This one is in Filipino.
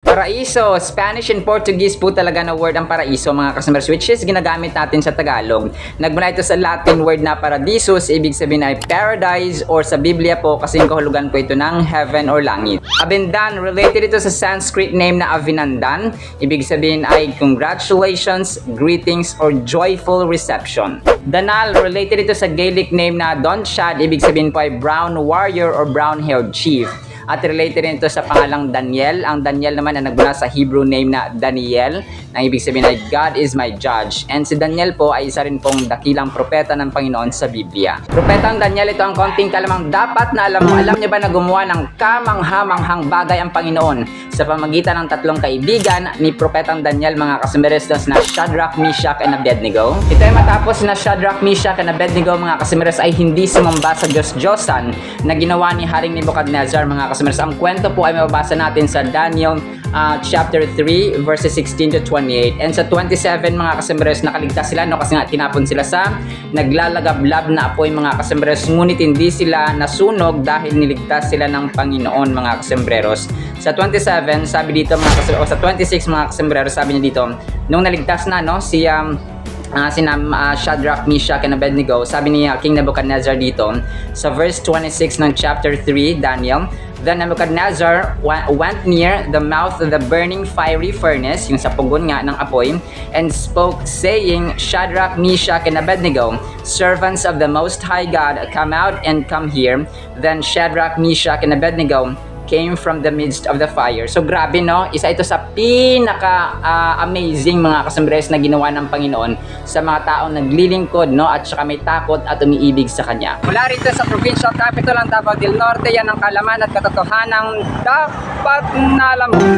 Paraiso, Spanish and Portuguese po talaga na word ang paraiso mga customers, which is ginagamit natin sa Tagalog. Nagmula ito sa Latin word na paradisus, ibig sabihin ay paradise, or sa Biblia po kasing kahulugan po ito ng heaven or langit. Avindan, related ito sa Sanskrit name na Avinandan, ibig sabihin ay congratulations, greetings, or joyful reception. Danal, related ito sa Gaelic name na Donchad, ibig sabihin po ay brown warrior or brown-haired chief. At related rin ito sa pangalang Daniel. Ang Daniel naman ay nagbula sa Hebrew name na Daniel, na ibig sabihin ay God is my judge. And si Daniel po ay isa rin pong dakilang propeta ng Panginoon sa Biblia. Propetang Daniel, ito ang konting kalamang dapat na alam mo. Alam niyo ba na gumawa ng kamangha-manghang bagay ang Panginoon sa pamagitan ng tatlong kaibigan ni Propetang Daniel, mga kasumerestas, na Shadrach, Meshach, and Abednego? Ito ay matapos na Shadrach, Meshach, and Abednego, mga kasumeres, ay hindi sumamba sa Diyos-Diyosan na ginawa ni Haring Nebuchadnezzar, mga kasumeres. Ang kwento po ay mababasa natin sa Daniel chapter 3 verses 16 to 28. And sa 27, mga kasumeres, nakaligtas sila, no, kasi nga tinapon sila sa naglalagablab na apoy, mga kasumeres, ngunit hindi sila nasunog dahil niligtas sila ng Panginoon, mga kasembreros. Sa 27, sabi dito, mga kasembreros, o sa 26, mga kasembreros, sabi niya dito, nung naligtas na, no, si Shadrach, Meshach, and Abednego, sabi ni King Nebuchadnezzar dito sa verse 26 ng chapter 3, Daniel, then Nebuchadnezzar went near the mouth of the burning fiery furnace, yung sa pugon nga ng apoy, and spoke, saying, Shadrach, Meshach, and Abednego, servants of the Most High God, come out and come here. Then Shadrach, Meshach, and Abednego came from the midst of the fire. So grabe, no? Isa ito sa pinaka-amazing mga kasambres na ginawa ng Panginoon sa mga taong naglilingkod, no? At saka may takot at umiibig sa Kanya. Mula rito sa provincial capital ng Davao del Norte, yan ang kalaman at katotohanang dapat nalaman.